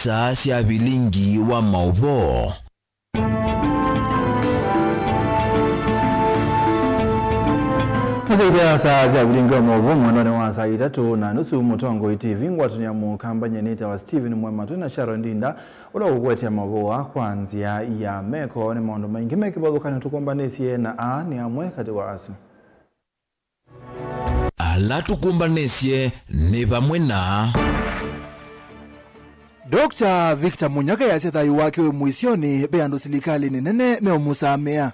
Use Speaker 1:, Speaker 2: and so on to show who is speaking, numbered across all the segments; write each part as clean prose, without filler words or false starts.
Speaker 1: saa cia bilingi wa mauvo.
Speaker 2: Muziki saa cia bilingi wa mauvo mwanone wa saa 3:30 Mutongo TV ngwatunya mu kampanya nita wa Steven Mwematu na Sharon Ndinda ula ugwetia mauvo wa kwanzia ya meko ni maondo maingi mekibadhukani tukombanesie na ni amwe kati wa asu.
Speaker 1: Ala tukumbanesie ni pamwe na
Speaker 3: Dr. Victor Munyaka ya thai wake we muisioni beando silikali ni nene meomusamea.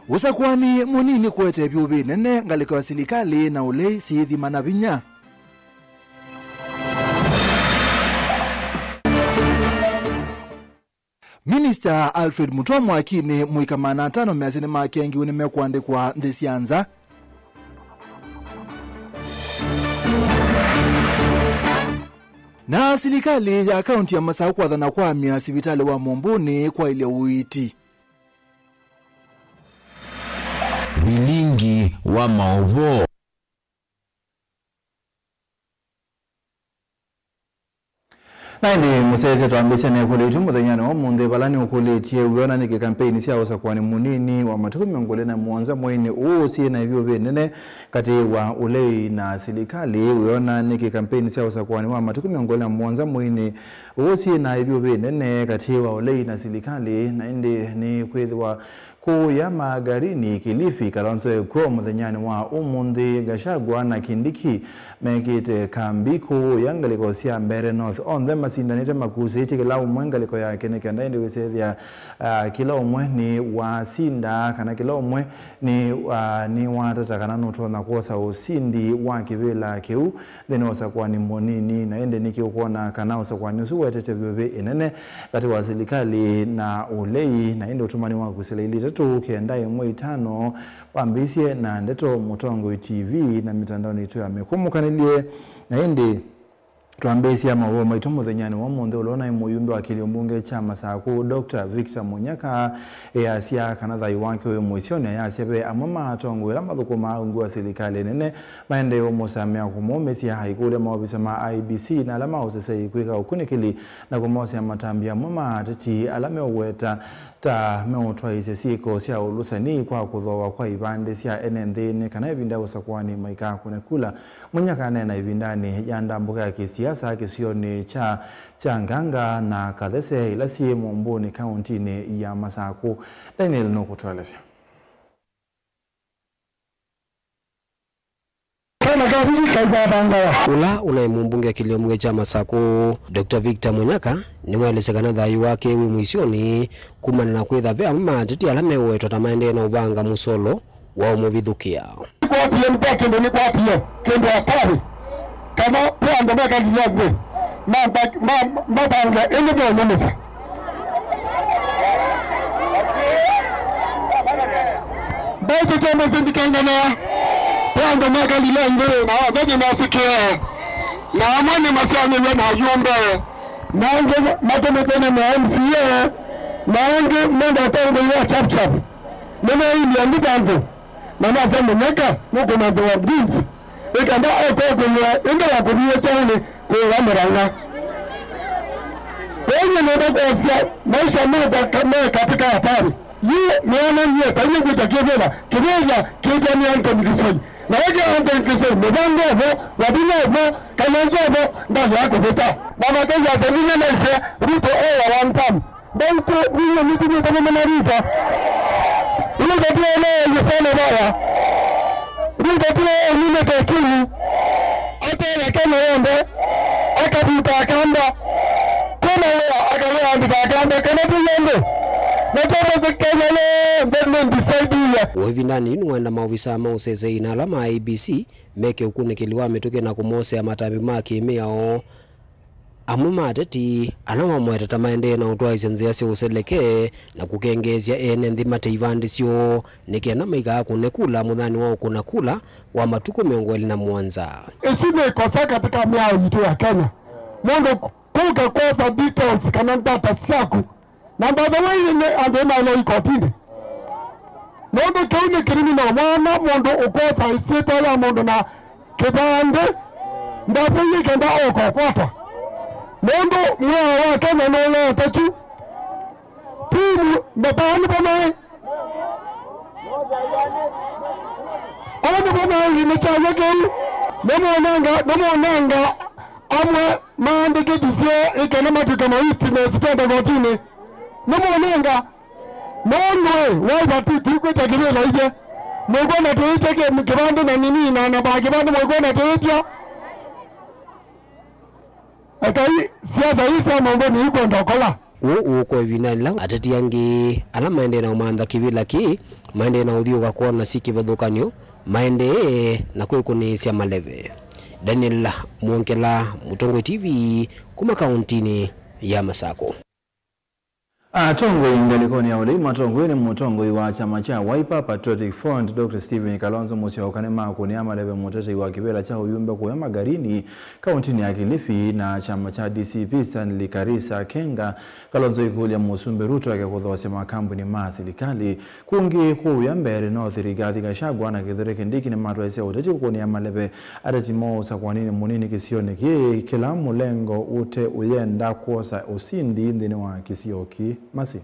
Speaker 3: Usakwani munini kuwete byubi nene ngaliko wa silikali na ulei siithi manavinya. Minister Alfred Mutomwa akini muikamana 5 miazini makengi unimekuandikwa ndisianza. Na silikali ya akaunti ya Masau kwa dhana kwa sibitali wa Mombuni kwa ile uiti.
Speaker 1: bilingi wa mauvo.
Speaker 2: Naindi musese tuambise ne kuletu muthanyana wa munde balani ukuletie uona niki kampeni sia osa kwani munini wa matuku miongole na muanza mweni usi na hivyo benene kati wa ulei na silikali uona niki kampeni sia osa kwani wa matuku miongole na muanza mweni usi na hivyo benene kati wa ulei na silikali na indi ni kwethwa kuya magarini Kilifi Kalonzo kwa muthanyani wa umundi Gachagua na Kindiki mekite kambiku yangaliko sia mbere North on them masindanite makusiti kila umwe ngaliko ya kene kenda ndi wisethia kila umwe ni wasinda kana kila umwe ni watata kana nuto na kosa usindi wa kivila kiu then osakuwa ni monini na ende nikiukuona kana osakuwa ni usuwetete bebe inene kati wa silikali na ulei na ende utumani wa kusilaili tu kienda imwe 5 wambisie na ndeto Mutongo TV na mitandao nitu ya mekumukanelie na ende tuambesi ya mawo maito muthanyani wa munde ulona imuyumbe wa kiliombunge cha Masaku Dr. Victor Munyaka asia kana thai wake we muisioni asia be amama atongo ila mathukuma ngwa silikali nene maende yo musamia kumomesi haikule maobisa ma IBC na alama usese ikwika ukunikili na kumosi matambia mama atati alame oweta ta meotwa isesiko sia ulusani kwa kuthowa kwa ibande sia NND kana ibinda usakwani maika kunekula Munyaka na ibindani yanda mbuga ya kisiasa kisioni cha Nganga na Kathese ila si Momboni kaunti ni ya Masaku. Daniel Nokutwalese.
Speaker 4: Ula unaimumbunge kiliombunge cha Masaku Dr. Victor Munyaka ni mwelesekana thai wake we muisioni kumana na kwitha vea mama titi alame uweto tamaende na uvanga musolo wa umuvithukia.
Speaker 5: Kwa pia mpia kendo ni kwa pia kendo atari kama pia ndo meka liagwe mabanga ene bia unemesa baito kama zindikanga na pia ndo meka liagwe na wazaji masikia na amani masiame na yumbe na ange matemekene na MCA na ange mwenda tango ya chap chap nene hii liandika ango na nasa Munyaka nuko na the Greens ikanda oko kwenye ende wa kubiwe chane kwa mranga wenye ndio kwa maisha moja kama katika hatari yeye niona yeye kwa hiyo kutakia bela kidogo kidogo ni anko mkisoi na yeye anko mkisoi mbango hapo wadina hapo kananja hapo ndani yako beta na makaza zingine na ise ruto wa one time ndio hiyo mtu kama mnaripa ile ndio ile yefanya baya ndio ile ile tekini hata kama yende akapita akamba kama yeye akalea andika akamba kama yende na kama zikanyele ndio ndisaidia
Speaker 4: wevi ndani nuenda maofisa mausese ina alama IBC meke ukunikiliwa metoke na kumose ya matabi maki meao amuma ateti alama mweta tamaende na utwa isenze sio useleke na kukengezia ene ndi mateivandi sio nikiana maiga kunekula muthani wao kuna kula wa matuko miongoli na Mwanza
Speaker 5: isime kosa katika miao yitu ya Kenya mondo kuka kosa details kana data saku na by the way ande na ile ikotinde Nondo kauni criminal mwana mondo ukosa isita ya mondo na kibande ndapo yikenda oko kwata. Nondo mwa wake na nola tachu timu mbapani banae Ano banae imechaje gei Namo nanga amwe maandike jisye ikena matuka maiti na sitenda gotini Namo nanga Monwe wabati tuko takile na ije Mwegona tuiteke mkibande na nini na nabakibande mwegona tuitia Akai siasa isa mwengoni yuko ndokola
Speaker 4: uko vinala atati yangi ala maende na umanda kivila ki maende na udhiuga kuona siki vadhukanyo maende na kweko ni siya maleve. Daniel Mwonkela, Mutongo TV, kuma kauntini ya Masako.
Speaker 2: Tongwe ingalikoni ya ulima Tongwe ni Mutongo wa chama cha Wiper Patriotic Front Dr. Stephen Kalonzo Musyoka ni amaleve mutete wa kibela cha uyumbe kwa magarini kauntini ya Kilifi na chama cha DCP Stanley Karisa Kenga Kalonzo ikulia Musumbe Ruto yake kuthosema kampuni ma serikali kungi kuya mbere North Rigathi Gachagua na Kithure Kindiki ni matwaise utete kukoni amaleve atatimo sakwanini munini kisioni kila mulengo ute uyenda kuosa usindi ndini wa kisioki Masi.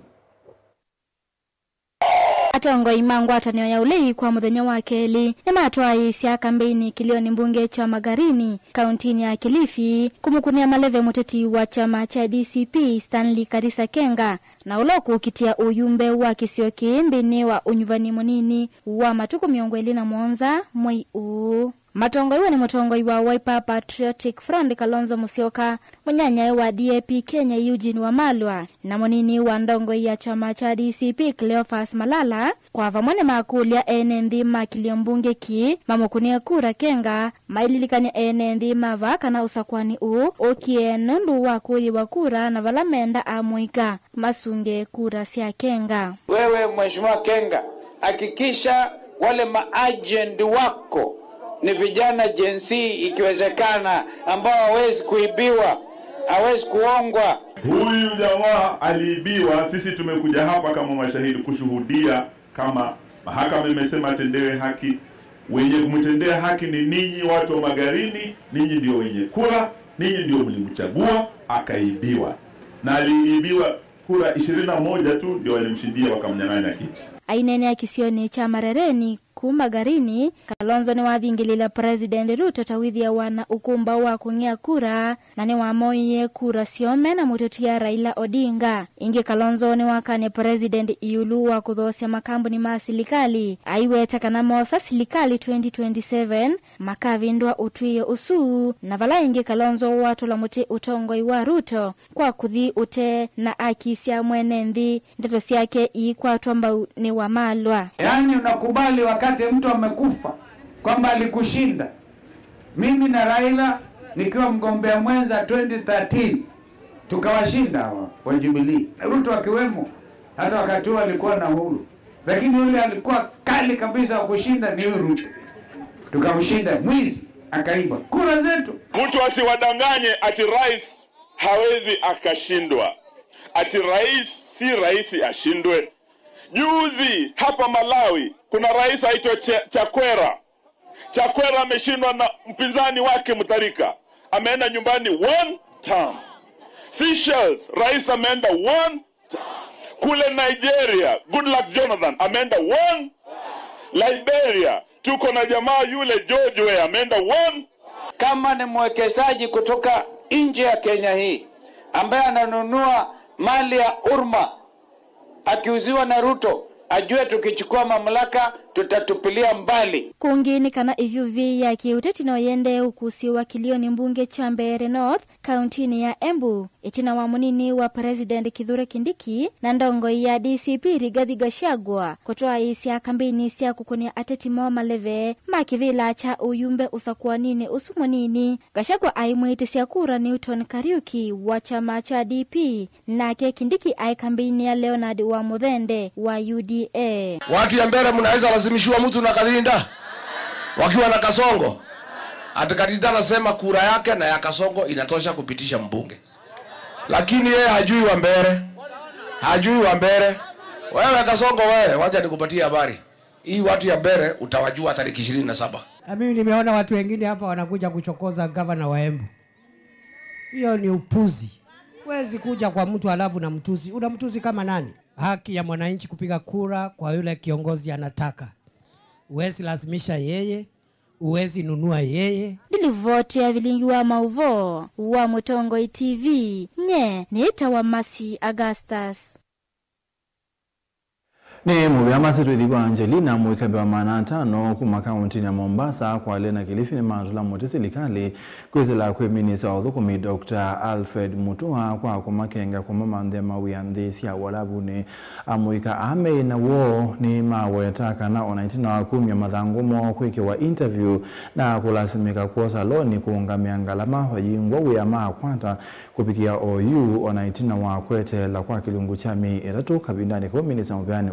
Speaker 6: Atongo imangu atanio ya ulei kwa muthenya wa keli ni matwai sia kampeni kilioni mbunge cha magarini kauntini ya Kilifi kumukunia maleve muteti wa chama cha DCP Stanley Karisa Kenga na uloku ukitia uyumbe wa kisioki mbini wa unyuvani munini wa matuku miongo ili na mwonza mwei uu. Matongo iwe ni Mutongo wa Wiper Patriotic Front Kalonzo Musyoka, munyanya wa DAP Kenya Eugene Wamalwa, na munini wa ndongo ya chama cha DCP Cleophas Malala, kwa vamwane makulia NND makilio mbunge ki, mamukunia kura Kenga, maililikani NND mavaka na usakwani okie nundu wa kuli wa kura na valamenda amuika, masunge kura siya Kenga.
Speaker 7: Wewe Mheshimiwa Kenga, hakikisha wale maagent wako ni vijana jinsi ikiwezekana ambao hawezi kuibiwa, hawezi kuongwa.
Speaker 8: Huyu jamaa aliibiwa, sisi tumekuja hapa kama mashahidi kushuhudia kama mahakama imesema tendewe haki. Wenye kumtendea haki ni ninyi watu wa magarini, ninyi ndio wenye kura, ninyi ndio mlimchagua, akaibiwa. Na aliibiwa kura 21 tu ndio walimshindia wakamnyang'anya kiti.
Speaker 6: Ainene ya kisioni cha Marereni kumagarini Kalonzo ni wathingilila President Ruto tawithia wana ukumba wa kungia kura na ni wamoye kura siome na mutetia Raila Odinga. Ingi Kalonzo ni wakane President iulu wa kuthosya makambuni ma silikali aiwe takana mosa silikali 2027 makavindwa utwie usu na vala ingi Kalonzo watu la muti utongoi wa Ruto kwa kuthi ute na akisya mwenendi ndeto siyake kwa tuamba ni Wamalwa.
Speaker 7: Yani unakubali wakati mtu amekufa kwamba alikushinda. Mimi na Raila nikiwa mgombea mwenza 2013 tukawashinda hawa wa Jubilee, Ruto akiwemo. Hata wakati huo alikuwa na Uhuru, lakini yule alikuwa kali kabisa wa kushinda ni Ruto. Tukamshinda, mwizi akaiba kura zetu.
Speaker 8: Mtu asiwadanganye ati rais hawezi akashindwa, ati rais si rais ashindwe. Juzi hapa Malawi kuna rais aitwa Chakwera. Chakwera ameshindwa na mpinzani wake Mutharika. Ameenda nyumbani 1 term. Seychelles rais ameenda 1 term. Kule Nigeria Goodluck Jonathan ameenda 1. Liberia tuko na jamaa yule George ameenda 1.
Speaker 7: Kama ni mwekezaji kutoka nje ya Kenya hii ambaye ananunua mali ya Urma akiuziwa na Ruto, ajue tukichukua mamlaka tutatupilia mbali.
Speaker 6: Kungini kana ivyuvi ya kiuteti no yende ukusiwa kilioni mbunge cha Mbeere North kauntini ya Embu itina wa munini wa President Kithure Kindiki na ndongo ya DCP Rigathi Gachagua kutoa isia kampeni sia kukunia ateti mo maleve makivila cha uyumbe usakuwa nini usumonini. Gachagua aimwiti sia kura Newton Kariuki wa chama cha DP na ke Kindiki ai kampeni ya Leonard wa Muthende wa UDA.
Speaker 9: Watu ya Mbeere mnaweza lazimishiwa mtu na Kalinda wakiwa na Kasongo. Atakalinda anasema kura yake na ya Kasongo inatosha kupitisha mbunge. Lakini yeye hajui wa Mbeere. Hajui wa Mbeere. Wewe Kasongo wewe, wacha nikupatie habari. Hii watu ya Bere utawajua tarehe 27.
Speaker 10: Mimi nimeona watu wengine hapa wanakuja kuchokoza governor wa Embu. Hiyo ni upuzi. Huwezi kuja kwa mtu alafu na mtuzi. Unamtuzi kama nani? Haki ya mwananchi kupiga kura kwa yule kiongozi anataka. Huwezi lazimisha yeye, huwezi nunua yeye.
Speaker 6: Dilivote ya vilingiwa mauvo wa Mutongo TV. Nye nita wa Masi Augustus.
Speaker 2: Ni mubiyama situ idhigwa Angelina mwikabe wa manatano kuma kaunti ya Mombasa kwa Lena Kilifi ni maazula motisilikali kwezela kwe minisa wathukumi Dr. Alfred Mutua kwa kumakenga kwa mamandhe mawiyandhisi ya walabune mwika ame na wo ni mawetaka na onaitina wakumi ya madhangumo kweke wa interview na kulasimika kwa saloni kuungamia ngalama wajingwa uya maa kwanta kupikia OU onaitina wakwete la kwa kilungu chami iratu kabindani kwa minisa mubiyani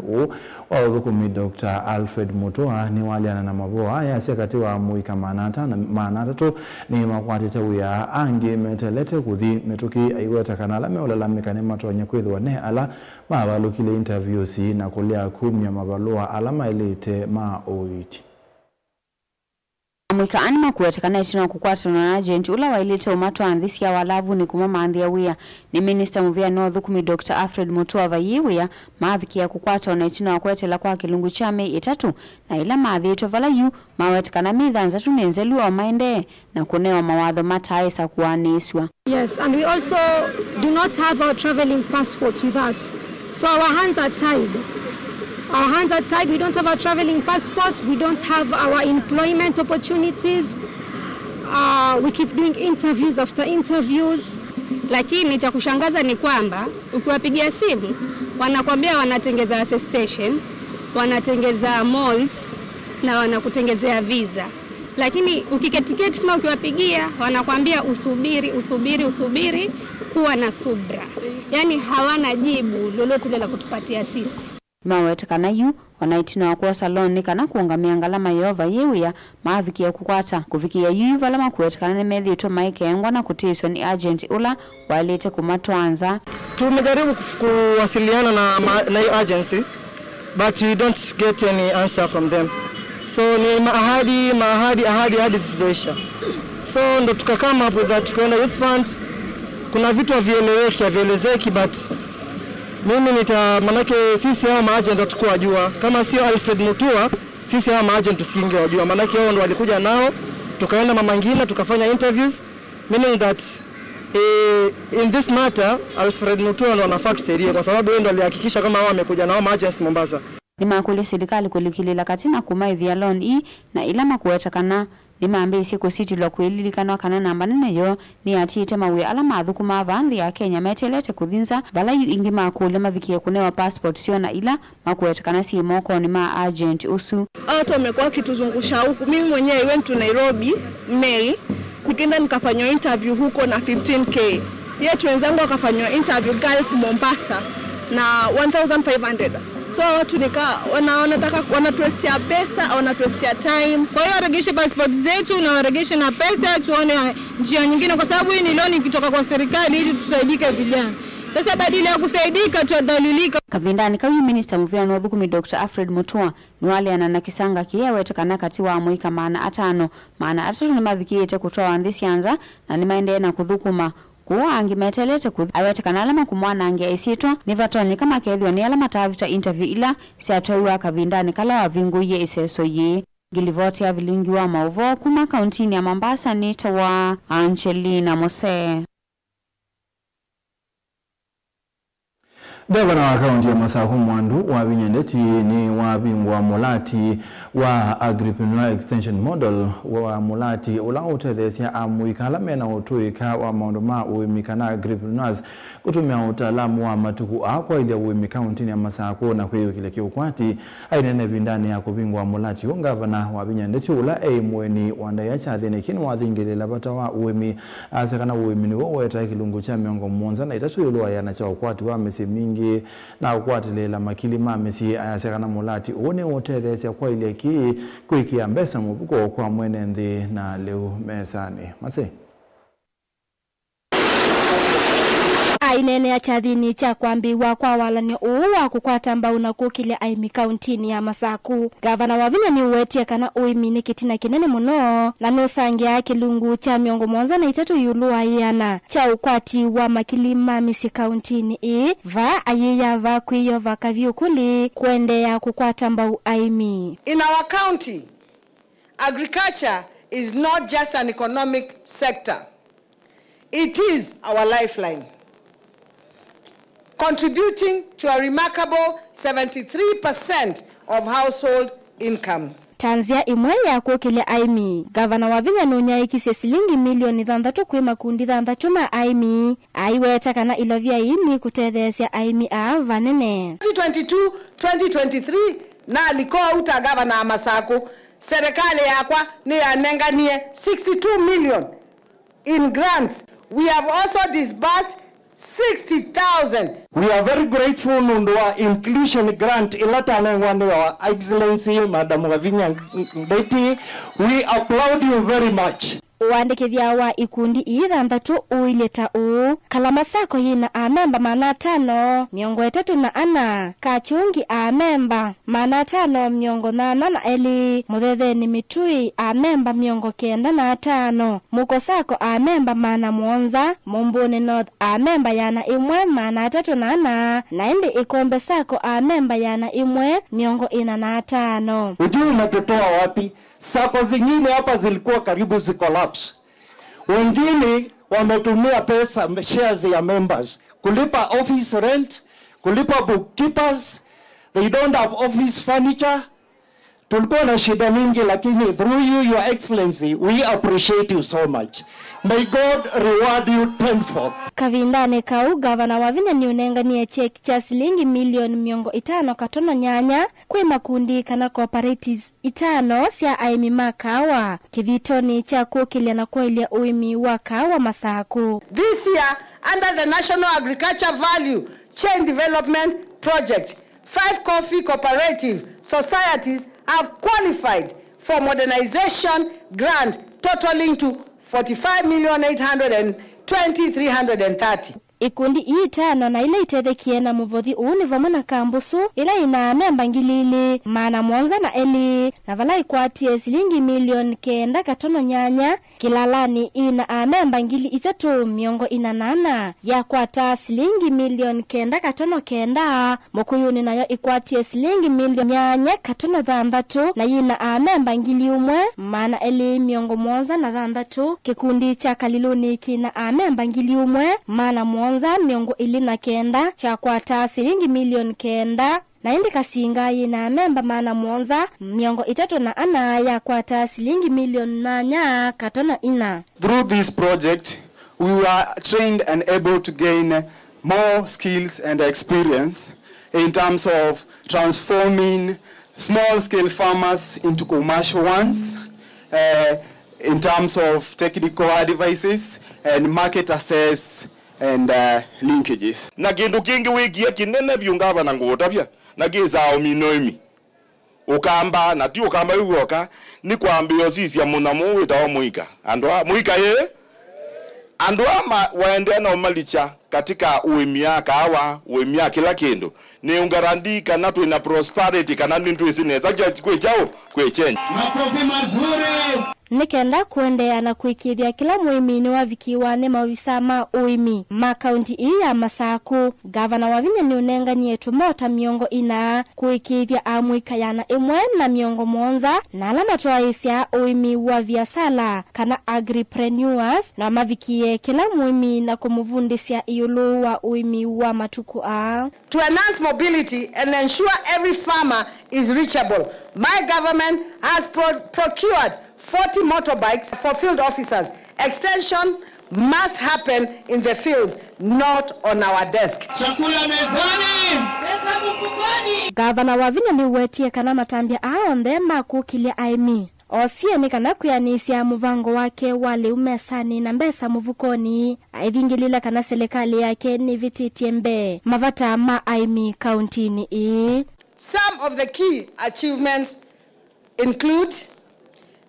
Speaker 2: wathukumi Dr. Alfred Mutua ni waliana na maboa haya sekatiwa mwika manatatu ni makwatite uya angi metelete kuthi metuki aiweta kanala meulalamika ni matonye kwithwa ne ala mabalukile interviews na kulia kumya mabalua alama ilite oiti.
Speaker 11: Mwika anima kuwetekana itina kukwatu na agent ula wailite umato andhisi ya walavu ni kumama andhia wia ni minister muvia Thukumi Dr. Alfred Mutua vayiwia maaviki ya kukwatu na itina wakwetela kwa kilungu chame itatu na ila maadhito vala yu mawetekana midhanza tunenzelu wa maende na kunewa mawadho mataesa kuwaniswa.
Speaker 12: Yes, and we also do not have our traveling passports with us, so our hands are tied. Our hands are tied. We don't have our traveling passports. We don't have our employment opportunities. We keep doing interviews after interviews.
Speaker 13: Lakini cha kushangaza ni kwamba ukiwapigia simu wanakuambia wanatengeza access station, wanatengeza malls na wanakutengezea visa. Lakini ukiketiketi na ukiwapigia wanakuambia usubiri kuwa na subra. Yani hawana jibu lolote la kutupatia sisi.
Speaker 11: Mawetekana yu wanaitina wakuwa saloni kana kuungamia ngalama yova yewia maaviki ya kukwata kufikia yu valama kuwetekana ni medhito maike engwa na kutiswa ni agent ula walete kumatuanza.
Speaker 14: Tumejaribu kuwasiliana na hiyo agency but we don't get any answer from them. So ni ahadi zisizoisha. So ndo tukakama hapo that tukaenda youth fund. Kuna vitu havielezeki but mimi manake sisi hawa maagent watakuwa wajua. Kama sio Alfred Mutua, sisi hawa maagent tusikinge wajua. Manake wao ndo walikuja nao, tukaenda Mama Ngina, tukafanya interviews. Meaning that in this matter, Alfred Mutua ndo anafaa tusaidie kwa sababu yeye ndo alihakikisha kama wao wamekuja na hao maagents Mombasa.
Speaker 11: Ni makuli serikali kulikilila katina kumai via loan na ilama kuwetakana ni maambe siku city lo kuililikana kana namba nene yo ni atite mawe alama athukuma vandhi ya Kenya metelete kuthinza valayu ingi makule mavikie kunewa passport sio na ila makuwetakana si moko ni agent usu.
Speaker 13: Watu wamekuwa kituzungusha huku. Mimi mwenyewe went to Nairobi May, nikaenda nikafanywa interview huko na 15k. Yetu wenzangu wakafanywa interview Gulf Mombasa na 1500. So watu wanatuestia pesa, wanatuestia time. Kwa hiyo waregeshe passport zetu na waregeshe na pesa tuone njia nyingine kwa sababu hii ni loan ikitoka kwa serikali ili tusaidike vijana. Sasa badala ya kusaidika tuadhalilika.
Speaker 11: Kavindani kwa minister muvia Thukumi Dr. Alfred Mutua ni wale anana kisanga kiyewetekana katiwa mwika maana atano. Maana atatu ni mavikiete kutoa andhisi anza na ni maende na kuthukuma kuwa angi metelete awetekana alama kumwana angi aisitwa ni vatoni kama kedhwa ni alama tavita interview ila siatoiwa Kavindani kala wa vingu ye iseso ye. Gilivoti ya vilingi wa mauvo kuma kauntini ya Mombasa ni tawa Angelina Mose.
Speaker 2: Gavana wa kaunti ya Masaku Mwandu wa Vinyandeti ni wabingwa mulati wa Agripreneur Extension Model wa mulati ulautethesia amwikala mena utuika wa maunduma uimikana Agripreneurs kutumia utaalamu wa matuku akwa ili uimi kaunti ya Masaku na kwewe kile kiukwati ainene vindani ya kubingwa mulati wa gavana wa Vinyandeti ula mweni wandayacha athene kinu wathingilela bata wa uimi asekana uimi ni waweta kilungu cha miongo mmonza na itatu yuluwa yana cha ukwati wa mesi mingi na ukwatilela makili mamesi ayasekana mulati une utethesia kwa ile ki kuikia mbesa mubuko kwa mwene nthi na leo mesani mase.
Speaker 6: ainene ya chathini cha kwambiwa kwa walani uwa kukwata mbau na kukile aimi kauntini ya Masaku. Gavana wa Vinya ni uwetie kana uimi ni kitina kinene muno na nusangi ya kilungu cha miongo mwanza na itatu yulua iana cha ukwati wa makilima misi kauntini va ayeya va kuiyo va kaviukuli kuendea kukwata mbau aimi.
Speaker 15: In our county, agriculture is not just an economic sector. It is our lifeline, contributing to a remarkable 73% of household income.
Speaker 6: Tanzia imwe ya kukile aimi. Gavana wa Vinya nunya ikise silingi milioni 3 kwe makundi 3 ma aimi. Aiweta kana ilovia imi kutethesia aimi vanene.
Speaker 15: 2022-2023 na alikoa uta gavana wa Masaku. Serikali yakwa ni anenganie 62 million in grants. We have also disbursed 60,000.
Speaker 16: We are very grateful Nundwa inclusion grant ilatanengwani wa Excellency Madam Wavinya Ndeti. We applaud you very much.
Speaker 6: Uandikithia wa ikundi ithanthatu uileta Kalamasako yina amemba mana 5 miongo 34 Kachungi amemba mana 5 miongo 8 Muthetheni Mitui amemba miongo 95 Mukosako amemba mana 7 Mumbuni North amemba yana 1 mana 38 na Indi Ikombe Sako amemba yana 1 miongo 45.
Speaker 16: Ujui unatotoa wapi? Sako zingine hapa zilikuwa karibu zikolapse. Wengine wametumia pesa shares ya members kulipa office rent, kulipa bookkeepers. They don't have office furniture. Tulikuwa na shida mingi, lakini through you, Your Excellency, we appreciate you so much. May God reward you tenfold.
Speaker 6: Kavindane kau gavana wa Vinya ni unenganie cheki cha silingi milioni 500 katono nyanya kwe makundi kana cooperatives 5 sia aimi makawa kivitoni cha kukilia na kuilia uimi wa kawa Masaku.
Speaker 15: This year, under the National Agriculture Value Chain Development Project, 5 coffee cooperative societies have qualified for modernization grant totaling to 45,820,330.
Speaker 6: Ikundi itano na ile itethekie na muvothi uni vamona kambusu ila ina memba ngilili mana mwanza na eli na vala ikwatie silingi milioni 9 katono nyanya kilalani ina memba ngili itatu miongo 8 ya kwata silingi milioni 9 katono 9 Mukuyuni nayo ikwatie silingi milioni nyanya katono 3 na ina memba ngili umwe mana eli miongo 1 kikundi cha Kaliluni kina memba ngili umwe mana miongo 9 cha kwata silingi milioni 9 na Indi Kasinga yina memba mana miongo 34 ya kwata silingi milioni 8 katono 4.
Speaker 17: Through this project, we were trained and able to gain more skills and experience in terms of transforming small-scale farmers into commercial ones, in terms of technical advices and market access and linkages.
Speaker 8: Na kindu kingi wikia kinene byungava na ngutabya na gizao minoimi ukamba na ti ukamba yugoka ni kwambio sisi ya munamu witawa muika andwa muika ye andwa waendea na umalicha katika uemia kawa uemia kila kindu ni ungarandi kana tu ina prosperity kana nintu isineza kwe chao kwe change.
Speaker 5: Makofi mazuri.
Speaker 6: Nikenda kuendea na kuikithia kila muimini wa vikiwane mawisama uimi makaunti ya Masaku. Gavana wa Vinya ni unenganie tumota miongo 4 kuikithia amwika yana 1 na miongo 1 na alama twaisia uimi wa viasala kana agripreneurs na mavikie kila muimi na kumuvundisia iyulu wa uimi wa matuku
Speaker 15: To enhance mobility and ensure every farmer is reachable, my government has procured 40 motorbikes for field officers. Extension must happen in the fields, not on our desk.
Speaker 5: Chakula mezani, pesa mfukoni.
Speaker 6: Gavana wa Vinya ni uwetie kana matambia aonde makukilia aimi. Osie ni kana kuyanisia muvango wake wale umesani na mbesa muvukoni. Aithingilila kana serikali yake ni vititiembe mavata aimi kauntini
Speaker 15: Some of the key achievements include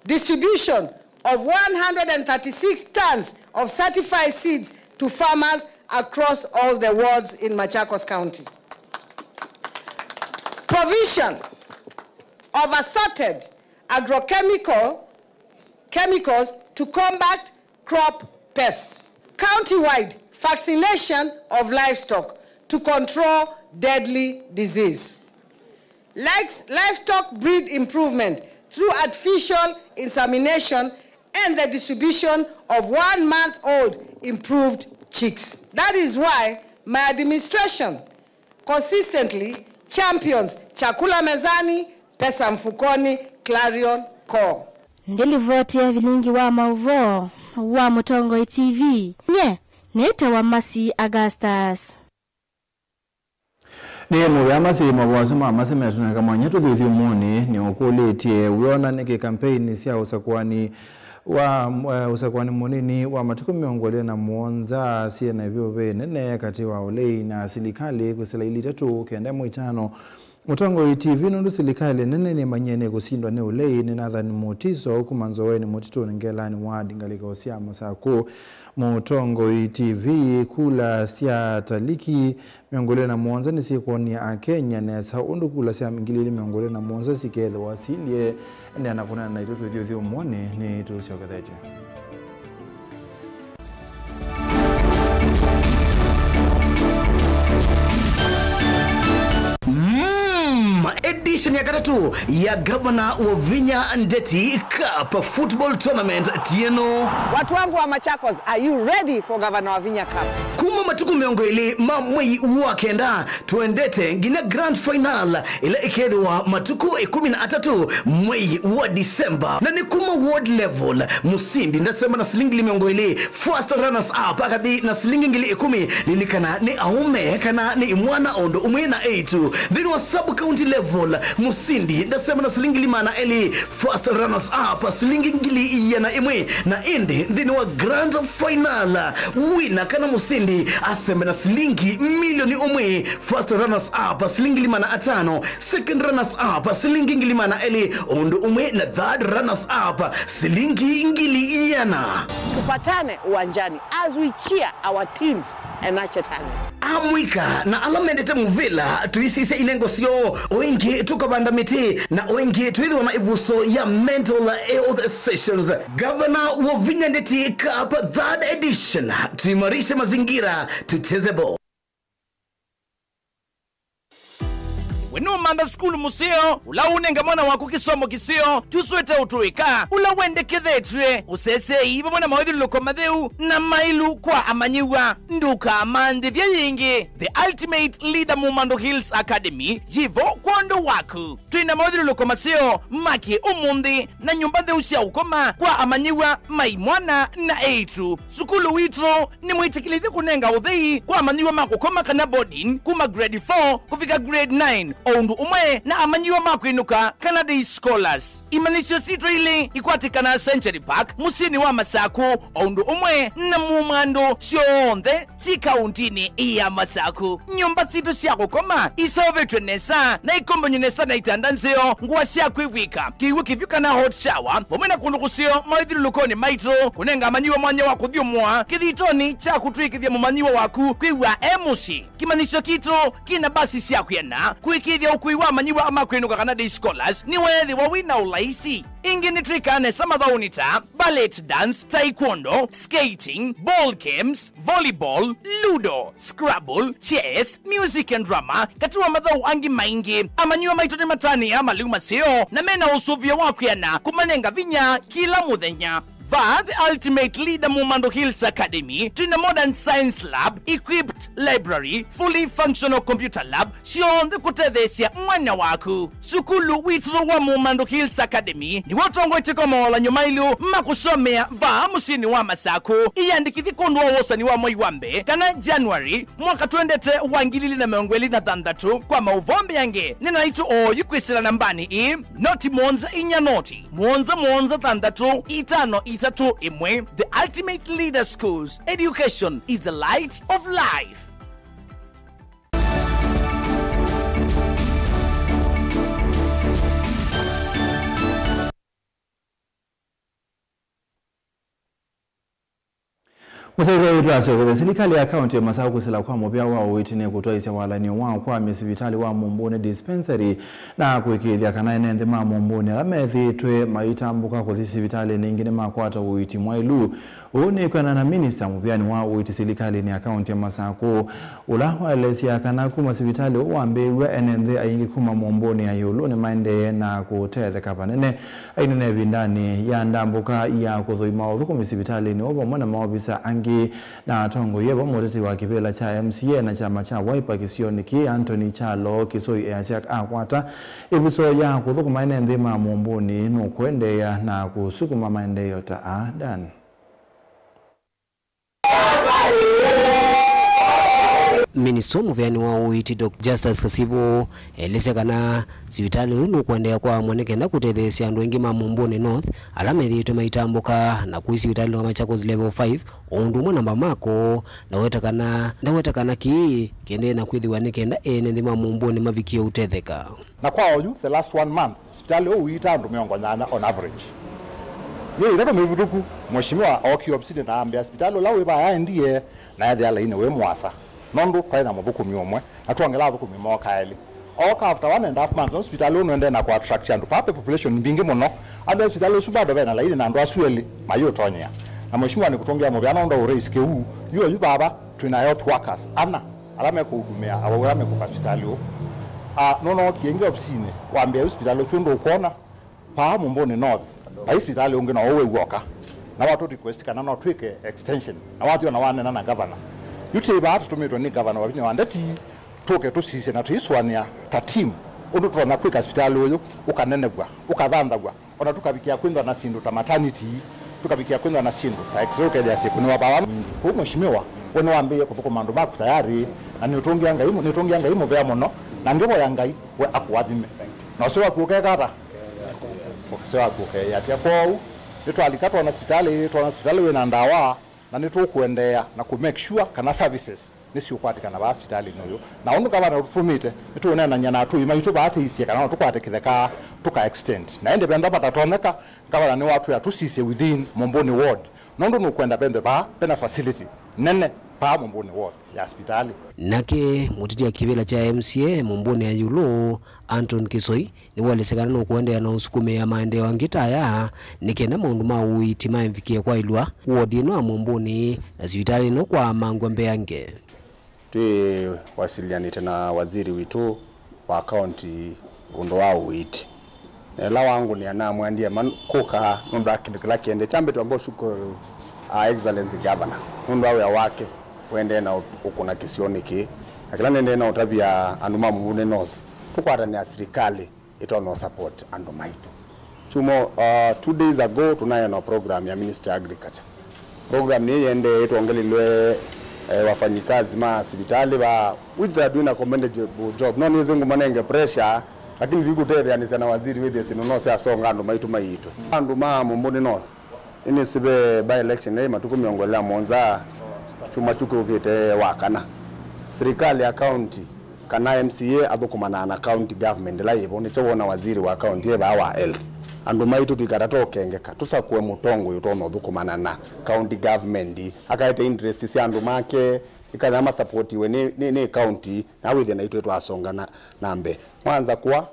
Speaker 15: distribution of 136 tons of certified seeds to farmers across all the wards in Machakos County. Provision of assorted chemicals to combat crop pests. County-wide vaccination of livestock to control deadly disease. Livestock breed improvement through artificial insemination and the distribution of 1-month-old improved chicks. That is why my administration consistently champions chakula mezani, pesa mfukoni, Clarion Call.
Speaker 6: Ngelivoti ya vilingi wa mauvo wa Mutongo TV. Nye, neta wa Masi Augustus.
Speaker 2: Ni muyama si mabwasuma amasema yatunaka mwanyetu dhidhi umuni ni ukuletie uona niki kampeni siya usakwani usakwani munini wa matuku miongole na muonza siya na vyobe nene kati wa ulei na silikali kusila ili tatu kenda mwitano Mutongo TV nundu silikali nene ni manyene kusindwa ne ulei ni nathani mutiso kumanzowe ni mutitu nengelani wadi ngalika usia masaku Mutongo TV kula siya taliki miongole na muonza ni sikoni ya Kenya na sa undu kula siya mingilili miongole na muonza sikele wasilie ni anakuna na itutu dhio mwone ni itutu kadhaji.
Speaker 18: Edition ya katatu ya Governor wa Vinya Ndeti Cup Football Tournament tieno.
Speaker 15: Watu wangu wa Machakos, are you ready for Governor wa Vinya Cup?
Speaker 18: Kuma matuku miongole mamwei wakenda tuendete ngine grand final ila ikedwa matuku 13 mwei wa Disemba na ni kuma ward level musindi ndasema na silingi miongole first runners up akadi na silingi ngili 10 lilikana ni aume kana ni mwana ondo umwena 8 then wa sub county level musindi ndasema na silingi limana eli first runners up silingi ngili yana imwe na indi then wa grand final winner kana musindi aseme na silingi milioni umwe first runners up silingi limana 5 second runners up silingi ngili mana eli ondo umwe na third runners up silingi ngili yana.
Speaker 15: Tupatane uwanjani as we cheer our teams and nurture talent.
Speaker 18: Amwika na alamendete muvila tuisise inengo sio oingi tukabanda miti na oingi tuidhi wana ivuso ya mental health sessions. Governor wa Vinya Ndeti Cup 3rd edition, tuimarishe mazingira tutezebo.
Speaker 19: Wenu manda skulu musio, ula unenga mwana waku kisomo kisio, tusuete utuika, ula wende kethetwe, usese iba mwana mawedhi loko madheu, na mailu kwa amanyiwa, nduka amande vya yingi, the ultimate leader Mumando Hills Academy, jivo kwa ndo waku. Tuina mawedhi loko masio, maki umundi, na nyumbande usia ukoma, kwa amanyiwa, maimwana na eitu. Sukulu witro, ni mwitikilithi kunenga udhei, kwa amanyiwa makukoma kana boarding, kuma grade 4, kufika grade 9, oundu umwe na amanyiwa makwinuka Canada Scholars. Imanisio sitro ili ikwatikana Century Park, musini wa Masaku, oundu umwe na mumando sioonde si kauntini iya Masaku. Nyumba sito siya kukoma, isaovetwe nesa, na ikombonyo nesa na itandanzio, nguwa siya kuiwika. Kiwi kivyuka na hot shower, pomena kundukusio, maidhiru lukoni maitro, kunenga amanyiwa mwanya waku dhiumwa, kithitoni cha kutwikithia mumanyiwa waku, kuiwa emusi. Kimanisio kitro, kina basi siya kuyana, kuikithia ukuiwa amanyiwa ama kwinuka Canada Scholars, ni wethi wa wina ulaisi. Ingi nitrikane samadhaunita, ballet dance, taekwondo, skating, ball games, volleyball, ludo, scrabble, chess, music and drama, katuwa madhau angi maingi, amanyiwa maitoni matani ama liuma seo, na mena usuvia wakuyana, kumanenga vinya kila muthenya. The ultimate leader Mumando Hills Academy, to the modern science lab, equipped library, fully functional computer lab, shion the kutethesia mwana waku. Sukulu witro wa Mumando Hills Academy, ni watongo itikomola nyumailu, makusomea va musini wa Masaku, iyandikithi kondwa wosa ni wa Moiwambe, kana January, mwaka tuendete wangilili na meongweli na thandatu, kwa mauvombe yange, nina itu o yukwisila nambani noti monza inya noti, monza thandatu, itano itatu imwe. The ultimate leader schools. Education is the light of life.
Speaker 2: Museze itwaso kwa serikali ya kaunti ya Masako kusela kwa mobya wao witine kutoa ise walani wao kwa misibitali wa Mumbone dispensary na kuikilia kana nende ma Mumbone amethitwe maitambuka ku disibitali ningine makwata witi mwailu one kana na minister mubyani wa witi serikali ni kaunti ya Masako ulahwa lesia kana ku masibitali wambewe enende ayingi kuma Mumbone ayolo ne mande na kutete kapanene ainene bindani ya ndambuka ya kuthoima uthuku misibitali ni obo mwana mawabisa na tongo yebo moteti wa kipela cha MCA na chama cha Wiper Kisioniki Anthony Chalo Kisoi Asiak akwata ebuso ya kuthukuma ine ndima Mumbuni no kuendeya na kusukuma maendeleo ta adan.
Speaker 4: Minister muvyani wa uiti Dr. Justus Kasibo elese kana sibitali unu kuendea kwa mwaneke na kutethesia andu wengi ma Mumbone North alame thito maitambuka na kui sibitali wa Machakos level 5 ondu mwa namba mako na weta kana ki kende na kwithiwa nikenda ene ndi ma Mumbone mavikie utetheka
Speaker 20: na kwa oyu the last 1 month sibitali uita andu miongo nyana on average yeye ndo mevutuku mheshimiwa okiopside na ambia sibitali lawe ba ya ndiye na ya ala ine we mwasa nondo twaina muvukumi omwe atwongela vukumi mo kaeli oka after 1.5 months hospital uno ende na kwa attract andu pape population mbingi muno ando hospital subado bena laini na ndo asueli mayo tonya na mheshimiwa ni kutongia mo byana ndo risk huu yu baba tuna health workers ana alame kuhudumia awalame ku hospital yo nono kienge opsine waambia hospital sundo ukona pa Mumbone North hospital unge na owe woka na watu request kana no twike extension na watu na wane na governor yute ba tutumitwa ni governor wa binya wandati toke tusise na tuiswania ta team undu tuna quick hospital uyu ukanenegwa ukathandagwa ona tukabikia kwindwa na sindu ta maternity tukabikia kwindwa na sindu ta x-ray kaya siku ni wabawa kwa mheshimiwa wone wambie kuvuko mandu maku tayari na nitongia ngai mo bya muno na ngebo ya ngai we akwathime na usiwa kuke kata ukisewa kuke yatia kwao nitwalikatwa na hospitali we na ndawa na nitukuendea na ku make sure kana services nisi ukwatikana ba hospital ino na undu kama na utumite nituone na nyana atu ima yutuba ate isi kana tukwatikitheka tuka extend na ende benda patatoneka kama ni watu ya tusise within Mumbone ward nondo nukwenda bende ba pena facility nene pa Mumbone ward ya hospitali
Speaker 4: nake mutiti ya kivela cha MCA Mumbone ayulo Anton Kisoi ni walesekana no kuendea na usukume ya maendeleo ngitaya nikenda maundu ma uiti maimfikie kwa ilwa ward ino Mumbone na sibitali no kwa mangombe yange
Speaker 21: twe wasilianite na waziri witu wa county undo wa uiti la wangu ni ana mwandie kuka ndo akindikila kiende chambe tu ambao shuko excellency governor ndo awe wake wende na ukuna Kisioniki akila nende na utabia anduma Mumbone North tukwata ni serikali itono support andomaitu chumo 2 days ago tunayo na program ya Ministry of Agriculture program ni yende ituongelelwe wafanyikazi ma hospitali ba which are doing a commendable job no nize ngumanenge pressure lakini vikutethia ni sana waziri wethi sinono sia songa andomaitu maito anduma Mumbone North ini sibe by election nei matuku miongolea monza chuma chuko ukite wakana serikali ya county kana MCA athukumana na county government la yibo ni chobona waziri wa county eba wa health andu maitu tikarato kengeka tusakwe mutongo yutono thukumana na county government akaite interest cia andu make ikana ma support we ni county na withi na itu twasongana nambe mwanza kwa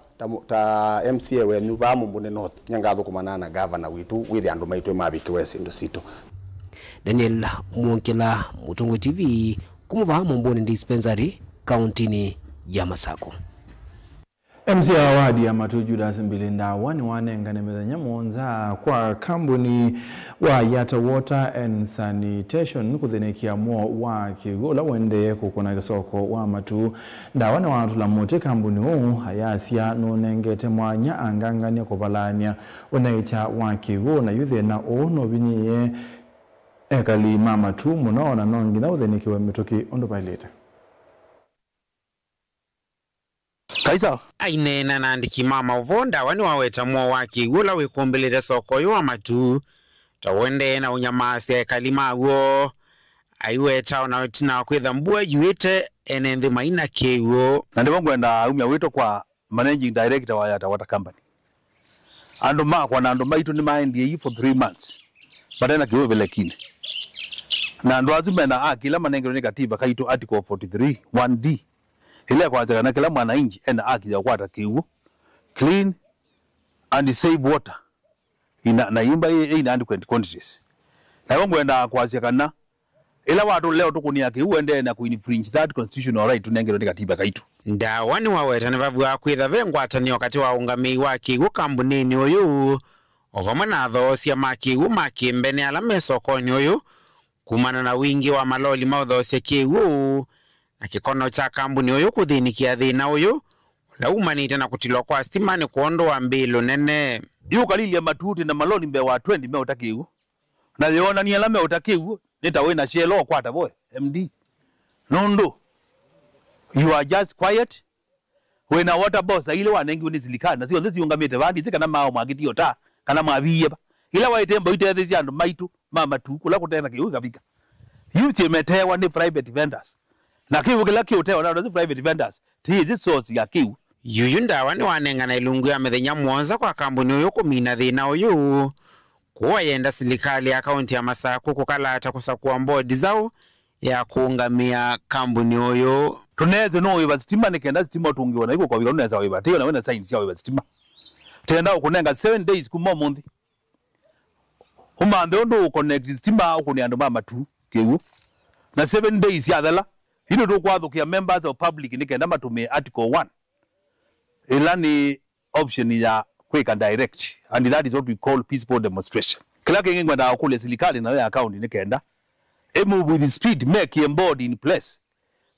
Speaker 21: ta MCA we nyuba Mumbone North nyanga thukumana na governor witu withi andu maitu mabikiwe sindu sito
Speaker 4: Daniel Mwonkela Mutungo TV kumuva Mumbone dispensary county ya Masako.
Speaker 2: MCA wa wadi ya Matu Judas Mbilinda wani wanengane mezanya monza kwa kampuni wa Yata Water and Sanitation kuthenekia mo wa Kigola wende kukuna kisoko wa Matu nda wane watu la mote kampuni huu hayasia nunengete mwanya angangania kubalania wanaicha wa Kigola na yuthe na ono binye ekali mama tu munaona nongi na uthenekiwe mituki ondo paileta
Speaker 22: Kaisa ainena nandiki mama uvonda wani waweta mwa waki gula wikumbelele soko yuwa Matu tawende na unyamasi ekalima uo aiweta unawetina kwitha mbua yuite enenthi maina kiwo
Speaker 23: na ndi wangwenda umya wito kwa managing director wa Yata Water Company ando makwa na ando maitu ni maendie for 3 months badana kiwe belekine na ndo azima na kila manengero ni katiba kaito article 43 1D ile kwanza na kila mwananchi ena haki ya kupata kiu clean and safe water na imba in adequate quantities na wangu enda kwazia kana ila watu leo tukunia kiu ende na kuinfringe that constitutional right tunengero ni katiba kaito
Speaker 22: ndawani wawetani vavua kwitha vengwatani wakati wa ungami wa kiu kambunini uyu ovamwe na thoosia makiu makimbene ala mesokoni uyu kumana na wingi wa maloli mauthosia kiu na kikono cha kambuni uyu kuthinikia thina uyu laumanite na kutilwa kwa stima ni kuondoa mbilu nene
Speaker 23: yu kalilia matuti na maloli mbe wa 20 me utakiu na liona ni alame utakiu nitawena shelo kwata boy MD nondo you are just quiet when a water boss ile wanengi unizilikana sio thisi ungamite vandi zika na mao magitio ta kana maviye ba ila waitembo ite thisi andu maitu mama tu kula kutena kiu kabika you chemetewa ni private vendors na kiu kila kiu tewa na private vendors tizi source ya kiu
Speaker 22: yuyu ndawani wanengana ilungu ya methenya mwonza kwa kambuni uyu kumina thina uyu kuwa yenda silikali ya kaunti ya Masaku kukalata kusakua mbodi zao ya kuungamia kambuni uyu
Speaker 23: tuneze no wiba stima nikenda stima tungiwa na iko kwa wila unaweza wiba tiyo na wena science ya wiba stima tenda ukunenga 7 days kumo mundi umande ndo uconnect stima ukuni andu mama tu kiu na 7 days ya dhala hino ndo kwa thukia members of public nikenda matume article 1 ilani option ya quick and direct and that is what we call peaceful demonstration kila kingi ngwenda kule silikali na ya account nikenda move with speed make a board in place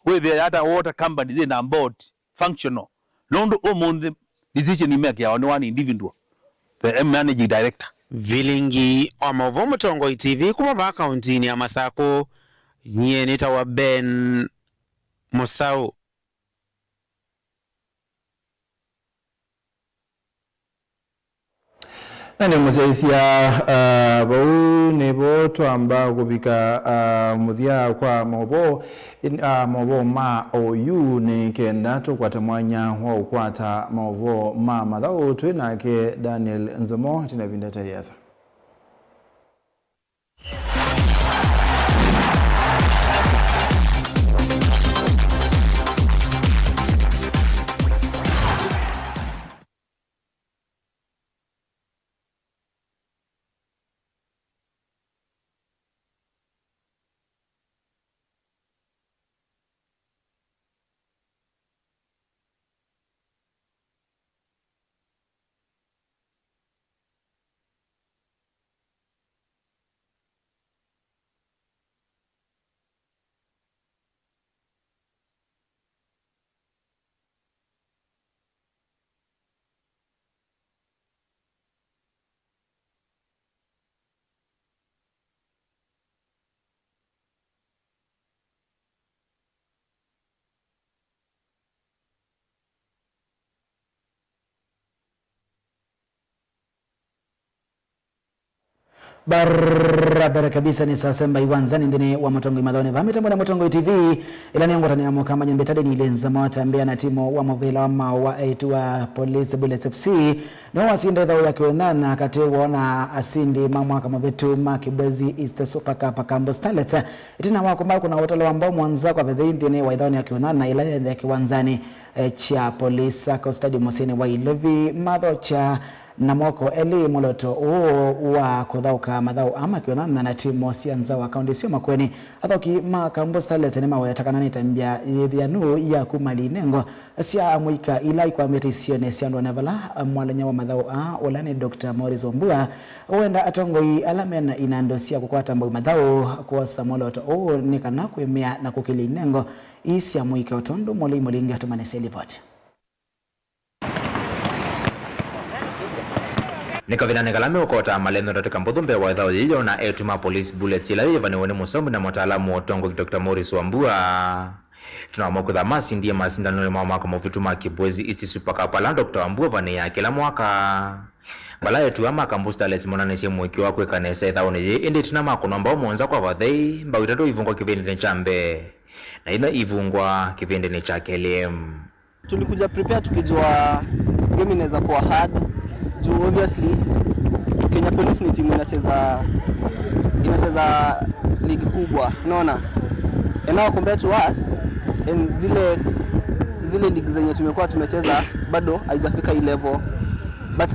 Speaker 23: where the other water company then on board functional nondo omonde decision make ya one individual the managing director
Speaker 22: vilingi omovo mutongo TV kuma va accountini ya Masaku nye nita wa Ben Musau
Speaker 2: nane musaisia bau nebo twamba kubika muthia kwa mobo ma oyu ni kenda tukwata mwanya wa ukwata mobo ma mathau twinake Daniel Nzomo tina vindata yasa
Speaker 1: barabara kabisa ni saa semba iwanzani ndine wa Motongo Imadhone vamitambo na Motongo TV ilani yangu tani amu kama nyembetade ni lenza mawatambia na timu wa mavila wama wa etuwa Police Bullets FC na wasinde idhao ya kiwenana kati wana asindi mamwaka mavetu makibwezi East Super Cup Kambo Starlets itina wakumba kuna wotolo ambao mwanza kwa vedhe ndine wa idhao ya kiwenana ilani ya kiwanzani cha Police Stadium Mosini wa Ilevi Madhocha na mwoko eli moloto wa kuthauka mathau ama kionana na timu sianza wa kaunti sio makweni athoki Kambo Starlets ni mawe takanani tambia yethianu ya kumali nengo sia muika ila kwa metisione siandwa nevala mwalenya wa mathau olani Dr. Morris Ombua wenda atongoi alamen inandosia kukwata mbo mathau kwa samoloto ni kana kwemea na kukili nengo isia muika otondo moli molinga tumane selipoti
Speaker 3: Nika vina negalame ukota maleno katika mbudhumbe wa idhao yiyo na etuma Police Bullets ila hiyo vaniwani musomu na mtaalamu otongo Dr. Morris Wambua. Tunaamua kudhamasi ndiye masindano ya mwaka mvituma kibwezi East Super Cup la Dr. Wambua vani ya kila mwaka. Bala yetu ama Kambo Starlets monane sehemu ikiwa kweka nesa idhao ni indi tunama kunomba umonza kwa vadhei mba witatu ivungwa kivindi ni chambe na ina ivungwa kivindi ni cha KLM.
Speaker 7: Tulikuja prepare tukijua game inaweza kuwa hard. Obviously Kenya Police ni timu inacheza ligi kubwa, unaona. And now compared to us, and zile ligi zenye tumekuwa tumecheza bado haijafika hii level. But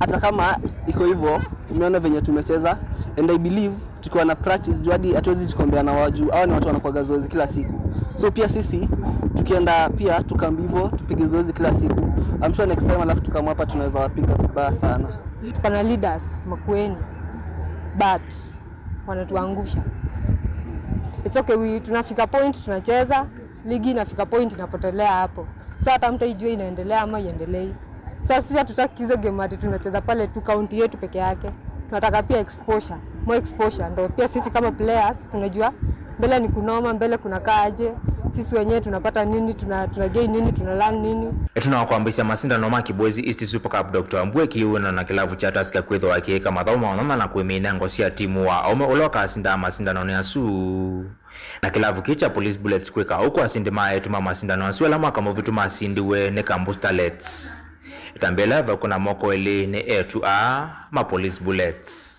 Speaker 7: hata kama iko hivyo, umeona venye tumecheza, and I believe tukiwa na practice juu hadi hatuwezi jikombea na waju. Hao ni watu wanakuwa zoezi kila siku. So pia sisi tukienda pia tukambi hivyo, tupige zoezi kila siku. I'm sure next time alafu tukamwa hapa tunaweza wapiga vibaya sana.
Speaker 9: Tuko na leaders Makueni, but wanatuangusha. It's okay, tunafika point tunacheza, ligi inafika point inapotelea hapo. So hata mtu ijue inaendelea ama iendelee. So sisi hatutaki hizo game ati tunacheza pale tu county yetu peke yake. Tunataka pia exposure, more exposure. Ndio pia sisi kama players tunajua mbele ni kunoma, mbele kunakaa aje. Sisi wenyewe tunapata nini, tuna gain nini, tuna learn nini.
Speaker 3: Tunawakwambia masindano ma Kibwezi East Super Cup Dr. Mbweki una na kilavu cha Tusker kwitho akiweka madhauma onana na kuimina ngosi ya timu wa ome uloka asinda masindano ya su na kilavu kicha Police Bullets kweka huko asinde mae tuma masindano ya su ala mwaka mvitu masindiwe ne Kambu Starlets itambela kuna moko ele ne A2A ma Police Bullets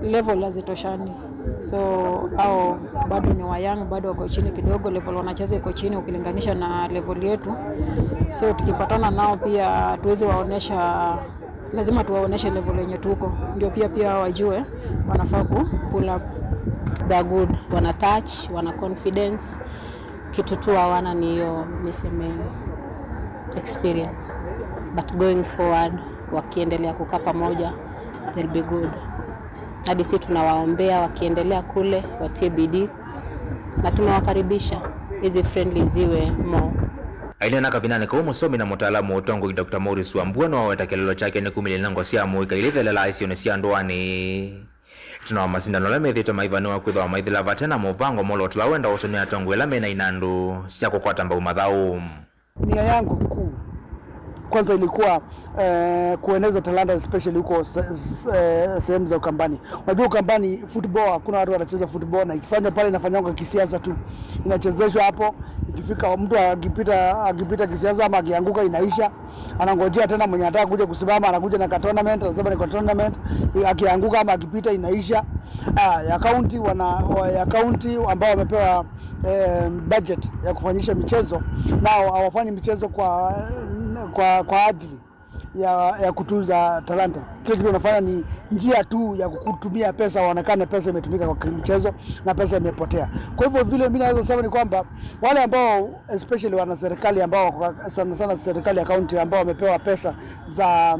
Speaker 10: level hazitoshani, so au bado ni wayang, bado wako chini kidogo, level wanacheza iko chini ukilinganisha na level yetu. So tukipatana nao pia tuweze waonesha, lazima tuwaoneshe level yenye tuko, ndio pia wajue wanafaa ku pull up.
Speaker 12: They are good, wana touch, wana confidence, kitu tu hawana ni hiyo niseme experience, but going forward wakiendelea kukaa pamoja they'll be good. Hadi sisi tunawaombea wakiendelea kule watie bidii na tunawakaribisha hizi friendly ziwe more.
Speaker 3: Aina kabinane kwa musomi na mtaalamu utongo Dr. Morris Wambua no waweta kelelo chake ne kumile ngo sia muika ile la isione sia ndoani. Tuna masindano la methito maivano wa kwitho maithila vatena movango molo tulawenda usonia tongo la mena inandu sia kukwata mba umadhau.
Speaker 24: Nia yangu kuu kwanza ilikuwa kueneza talanta especially huko sehemu za Ukambani. Unajua Ukambani football hakuna watu wanacheza football, na ikifanya pale inafanywa kisiasa tu. Inachezeshwa hapo, ikifika mtu akipita kisiasa ama akianguka inaisha. Anangojea tena mwenye anataka kuja kusimama, anakuja na tournament, anasema ni tournament, akianguka ama akipita inaisha. Ya county ambao wamepewa budget ya kufanyisha michezo, nao hawafanyi michezo kwa ajili ya kutuza talanta. Kile kitu wanafanya ni njia tu ya kutumia pesa, waonekane pesa imetumika kwa michezo na pesa imepotea. Kwa hivyo vile mimi naweza sema ni kwamba wale ambao especially wana serikali ambao sana serikali ya county ambao wamepewa pesa za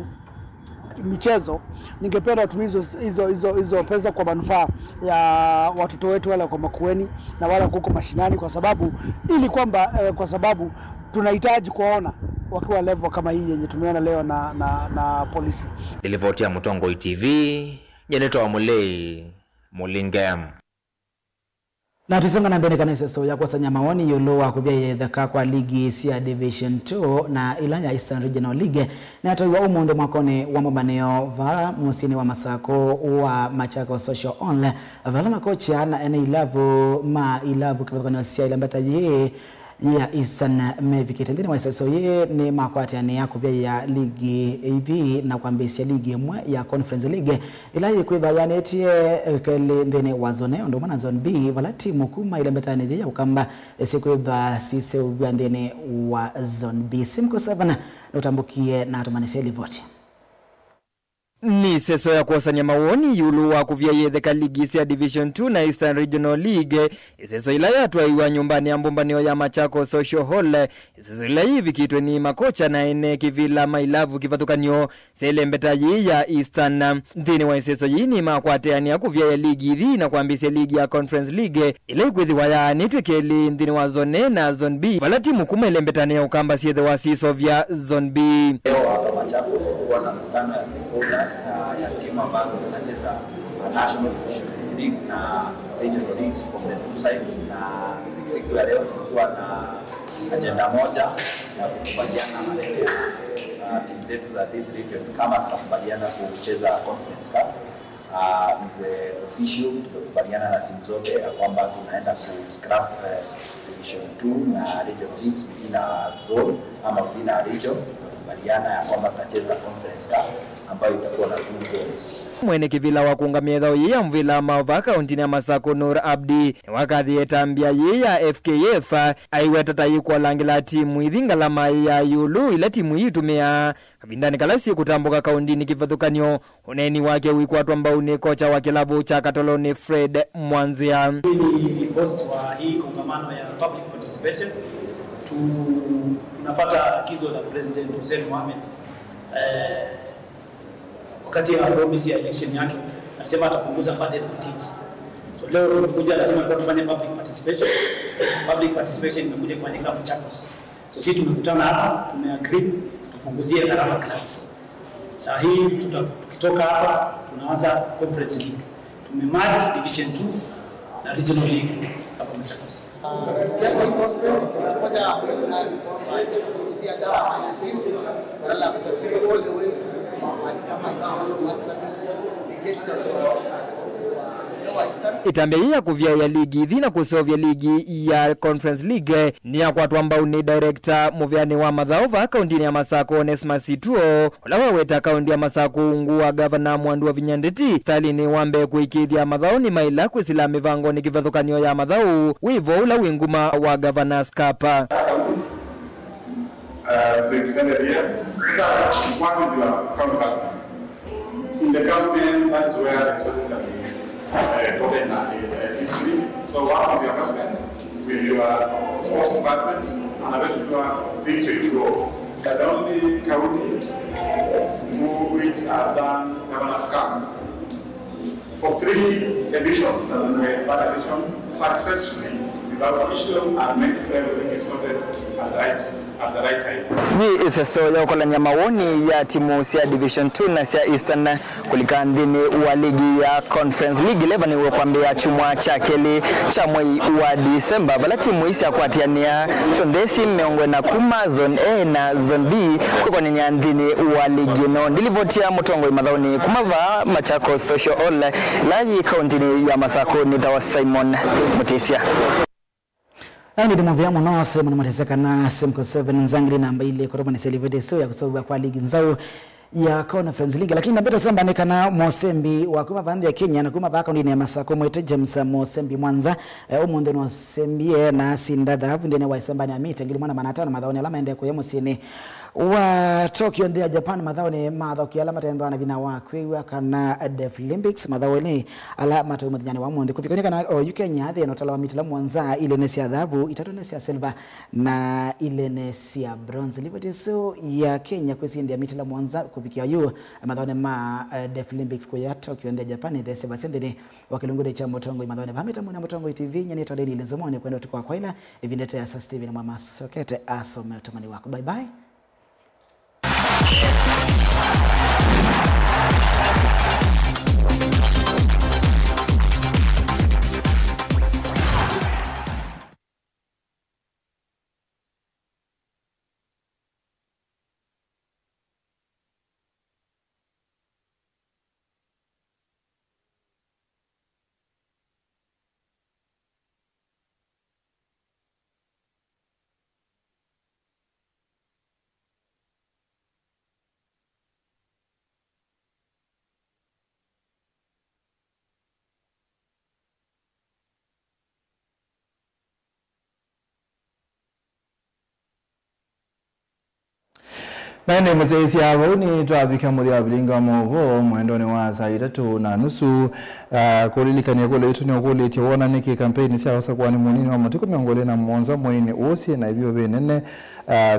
Speaker 24: michezo, ningependa tumizo hizo pesa kwa manufaa ya watoto wetu wale kwa Makueni na wale huko mashinani, kwa sababu tunahitaji kuona wakiwa level kama hii yenye tumeona leo na polisi.
Speaker 3: Nilivotia Mutongo TV, Jeneto wa Mulei, Mulingam.
Speaker 1: Na tusonga na mbele kanisa so ya kusanya maoni yulowa kubia yedhaka kwa ligi sia Division 2 na Ilanya Eastern Regional League na atoiwa umundo mwakone wa mbaneo vala musini wa Masako wa Machako Social Online vala makocha na ene ilavu kibakoni sia ilambata ye ya Eastern Mevikete ndini wa SSO ye ni makwati ya niyako vya ya ligi AB na kwa mbesi ya ligi mwa ya Conference League ilaye kuiva ya netie kele ndini wa zone ndo mana zone B vala timu kuma ilambata ya ukamba esikuiva sise uwa ndini wa zone B. Simko 7 na utambukie na atumaniseli voti.
Speaker 25: Ni seso ya kuwasanya maoni yulu wa kuvya yedheka ligi ya Division 2 na Eastern Regional League. Seso ila ya tuwa nyumbani ambombanio ya Machako Social Hall. Seso ila hivi kitwe ni makocha na ene kivila mailavu kifatukanyo sele mbetaji ya Eastern. Ndini wa seso yini makwateani ya kuvya ya ligi hii na kuambise ligi ya Conference League. Ile ikwethi waya nitwekeli ndini wa zone na zone B. Walati mukuma ile mbetani ya ukamba siedhe wa siso vya zone B.
Speaker 26: Leo hapa Machako kwa na mkutano ya stakeholders ya timu ambazo zinacheza National Division League na Regional Leagues from the two sides, na siku ya leo tulikuwa na agenda moja ya kukubaliana malengo ya timu zetu za this region kama tutakubaliana kucheza Conference Cup. Is official, tukubaliana na timu zote ya kwamba tunaenda ku scrap Division 2 na Regional Leagues within a zone ama within a region. tumekubaliana ya kwamba tutacheza Conference Cup ambayo itakuwa na 2 zones.
Speaker 25: Mwene kivila wa kuungamia thao ya mvila mava kaunti ya Masako Nur Abdi wakati etambia ya FKF aiweta tayikwa langila timu ithinga mai ya yulu ila timu yitumia kabindani kalasi kutambuka kaundini kivathukanyo uneni wake wikwatwa mbauni kocha wa kilabu cha Katoloni Fred Mwanzia.
Speaker 8: Ni host wa hii kongamano ya public participation. Tunafuata agizo la President Hussein Mohamed wakati ya promise ya election yake alisema atapunguza burden kwa teams. So leo tumekuja lazima tufanye public participation. Public participation imekuja kufanyika Machakos. So sisi tumekutana hapa, tumeagree tupunguzie gharama clubs. Sasa hii tukitoka hapa tunaanza Conference League. Tumemerge Division 2 na Regional League hapa Machakos.
Speaker 11: Tukianza hii conference tumoja kwamba itapunguzia gharama ya teams badala ya kusafiri all the way to mahali kama Isiolo, Marsabit, Nigeria
Speaker 25: itambia kuvya ya ligi dhina kusovya ligi ya Conference League ni ya kwatu ambao ni director muvyani wa madhaova kaundini ya Masako Onesmus Situo ulawa weta kaundi ya Masako ungu wa governor Mwandu wa Vinyandeti Stalini wambe kuikidhia madhao ni maila kuisila mivango ni kivathukanyo ya madhao wivo ula winguma wa governor Skapa.
Speaker 13: Represented here. What is your county government? In the government, that is where the resources are being gotten this week. So what is your government with your sports department and a bit of victory flow? The only county which has done Governor's Cup for 3 editions, and that edition successfully without issue and make everything is sorted at the right time.
Speaker 25: Hii iseso ya ukolanya mawoni ya timu ya Division 2 na ya Eastern kulikandini wa ligi ya Conference League 11 ni wakwambia chumwa cha keli cha mwezi wa Disemba bala timu isi ya kuatiania sondesi meongwe na kuma zone A na zone B kwa ni andini wa ligi no ndilivotia mutongo imadhaoni kumava Machakos Social Hall laji kauntini ya Masako ni tawa Simon Mutisia.
Speaker 1: Ni dimo vya mwanose mwanamoteseka na Semco 7 nzangili namba ile kutoka ni Selivede so ya kusoba kwa ligi nzao ya Conference League lakini nabeto samba nekana Mosembi wa kuma vandi ya Kenya na kuma vaka ndini ya Masako mwete James Mosembi Mwanza umundo no Sembi na Sindada vundene wa isamba ni amite ngili mwana manatano madhaoni alama ende kuyemo sini wa Tokyo ndia Japan madhaoni madhauki alama tendo na bina wa kwewa kana Def Olympics madhaoni alama to mudnyani wa monde kufikonyeka na Kenya hadi inotala wa mitila Mwanza ile nesi ya dhahabu itatu nesi ya silver na ile nesi ya bronze Liberty so ya Kenya kwesi ndia mitila Mwanza kufikia yu madhaoni ma Def Olympics kwa ya Tokyo ndia Japan the silver sendene wakilungude cha motongo madhaoni vamita mwana motongo TV nyani to deni lenzamone kwenda tukwa kwa ila evindete ya Sir Steven Mama Sokete asome utamani wako bye bye.
Speaker 2: Nane muzezi yao ni tuwabika mudhi wa bilinga mwogo mwendone wa saa 3:30 kulilikania kule itu ni wakule iti wana niki kampeni siya wasa kwa ni munini wa matuku miongole na mwonza mweni uosi na hivyo venene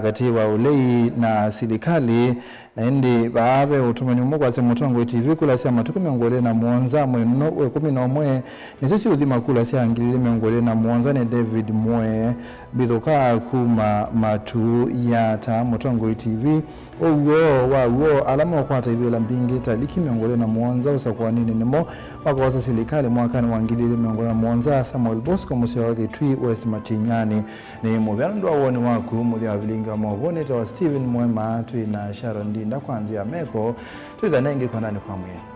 Speaker 2: katiwa ulei na silikali na hindi baabe utumani umogo wase mutuango TV kula siya matuku miongole na mwonza mwenu 11 ni sisi udhima kula siya angilili miongole na mwonza ni David Mwe bidhoka kuma matu ya ta mutuango TV uwo alama wakwata hivyo la mbingi taliki miongole na mwonza usakuwa nini nimo waka wasa silikali mwakani wangilili miongole na mwonza Samuel Bosco musio wake Tui West Matinyani ni mwaviandu wa uoni waku mudhi wa vilinga mwavone tawa Steven Mwema Tui na Sharon Dinda kwanzia meko tuidhanengi kwa nani kwa mwe.